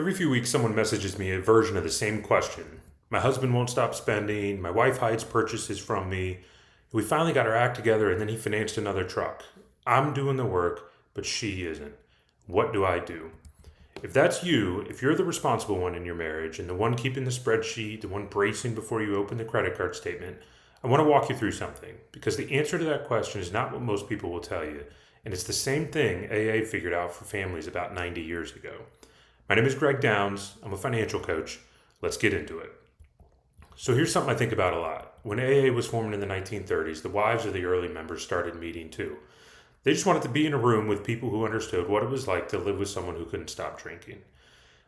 Every few weeks, someone messages me a version of the same question. My husband won't stop spending. My wife hides purchases from me. We finally got our act together and then he financed another truck. I'm doing the work, but she isn't. What do I do? If that's you, if you're the responsible one in your marriage and the one keeping the spreadsheet, the one bracing before you open the credit card statement, I want to walk you through something because the answer to that question is not what most people will tell you. And it's the same thing AA figured out for families about 90 years ago. My name is Greg Downs. I'm a financial coach. Let's get into it. So here's something I think about a lot. When AA was formed in the 1930s, the wives of the early members started meeting too. They just wanted to be in a room with people who understood what it was like to live with someone who couldn't stop drinking.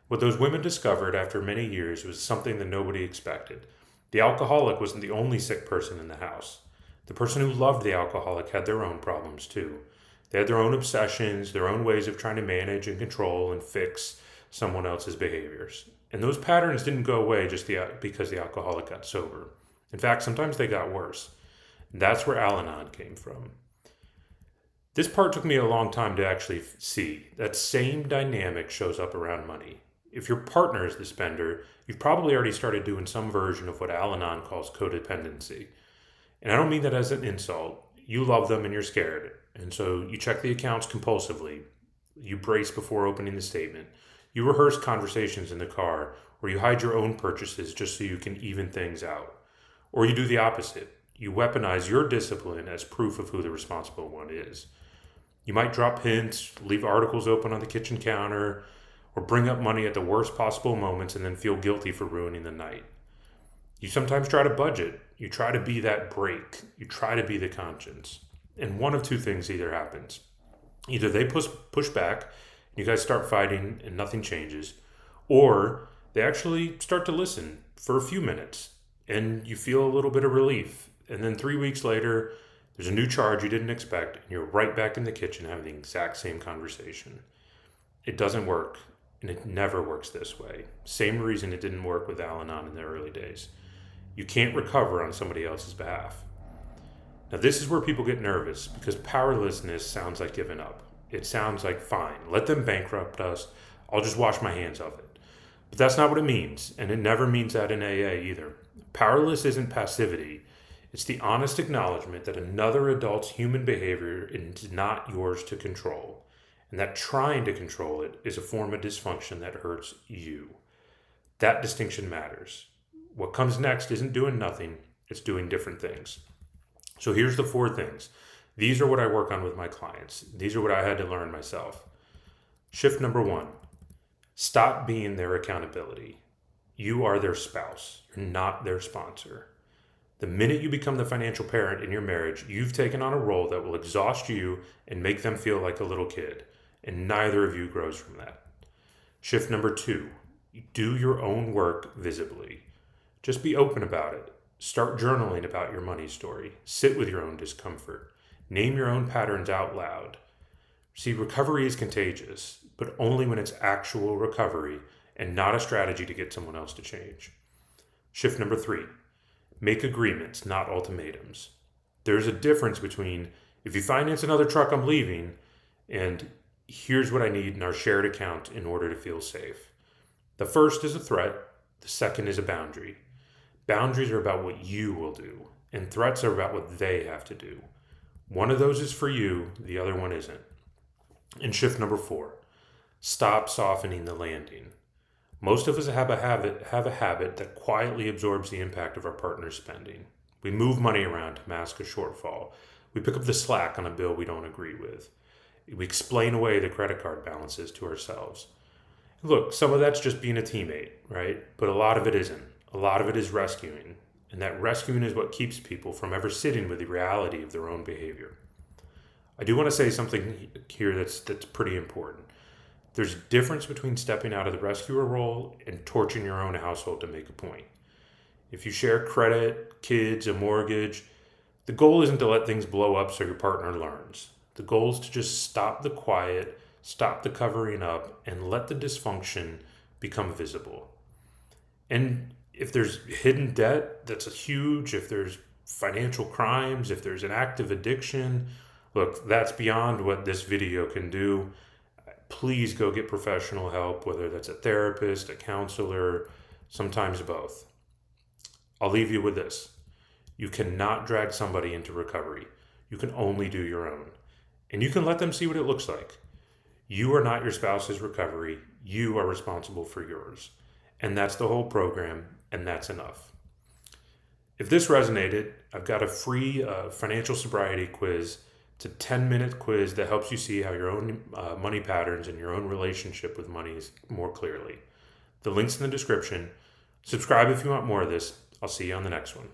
What those women discovered after many years was something that nobody expected. The alcoholic wasn't the only sick person in the house. The person who loved the alcoholic had their own problems too. They had their own obsessions, their own ways of trying to manage and control and fix someone else's behaviors. And those patterns didn't go away just because the alcoholic got sober. In fact, sometimes they got worse. And that's where Al-Anon came from. This part took me a long time to actually see. That same dynamic shows up around money. If your partner is the spender, you've probably already started doing some version of what Al-Anon calls codependency. And I don't mean that as an insult. You love them and you're scared. And so you check the accounts compulsively. You brace before opening the statement. You rehearse conversations in the car, or you hide your own purchases just so you can even things out. Or you do the opposite. You weaponize your discipline as proof of who the responsible one is. You might drop hints, leave articles open on the kitchen counter, or bring up money at the worst possible moments and then feel guilty for ruining the night. You sometimes try to budget. You try to be that brake. You try to be the conscience. And one of two things either happens. Either they push back, you guys start fighting and nothing changes, or they actually start to listen for a few minutes and you feel a little bit of relief. And then 3 weeks later, there's a new charge you didn't expect and you're right back in the kitchen having the exact same conversation. It doesn't work, and it never works this way. Same reason it didn't work with Al-Anon in the early days. You can't recover on somebody else's behalf. Now this is where people get nervous because powerlessness sounds like giving up. It sounds like, fine, let them bankrupt us. I'll just wash my hands of it. But that's not what it means, and it never means that in AA either. Powerless isn't passivity. It's the honest acknowledgement that another adult's human behavior is not yours to control, and that trying to control it is a form of dysfunction that hurts you. That distinction matters. What comes next isn't doing nothing, it's doing different things. So here's the 4 things. These are what I work on with my clients. These are what I had to learn myself. Shift number 1, stop being their accountability. You are their spouse. You're not their sponsor. The minute you become the financial parent in your marriage, you've taken on a role that will exhaust you and make them feel like a little kid. And neither of you grows from that. Shift number 2, do your own work visibly. Just be open about it. Start journaling about your money story. Sit with your own discomfort. Name your own patterns out loud. See, recovery is contagious, but only when it's actual recovery and not a strategy to get someone else to change. Shift number 3, make agreements, not ultimatums. There's a difference between, if you finance another truck, I'm leaving, and here's what I need in our shared account in order to feel safe. The first is a threat. The second is a boundary. Boundaries are about what you will do, and threats are about what they have to do. One of those is for you, the other one isn't. And shift number 4, stop softening the landing. Most of us have a habit that quietly absorbs the impact of our partner's spending. We move money around to mask a shortfall. We pick up the slack on a bill we don't agree with. We explain away the credit card balances to ourselves. Look, some of that's just being a teammate, right? But a lot of it isn't. A lot of it is rescuing. And that rescuing is what keeps people from ever sitting with the reality of their own behavior. I do want to say something here that's pretty important. There's a difference between stepping out of the rescuer role and torching your own household to make a point. If you share credit, kids, a mortgage, the goal isn't to let things blow up so your partner learns. The goal is to just stop the quiet, stop the covering up, and let the dysfunction become visible. And if there's hidden debt that's huge, if there's financial crimes, if there's an active addiction, look, that's beyond what this video can do. please go get professional help, whether that's a therapist, a counselor, sometimes both. I'll leave you with this. You cannot drag somebody into recovery. You can only do your own. And you can let them see what it looks like. You are not your spouse's recovery. You are responsible for yours. And that's the whole program, and that's enough. If this resonated, I've got a free financial sobriety quiz. It's a 10-minute quiz that helps you see how your own money patterns and your own relationship with money is more clearly. The link's in the description. Subscribe if you want more of this. I'll see you on the next one.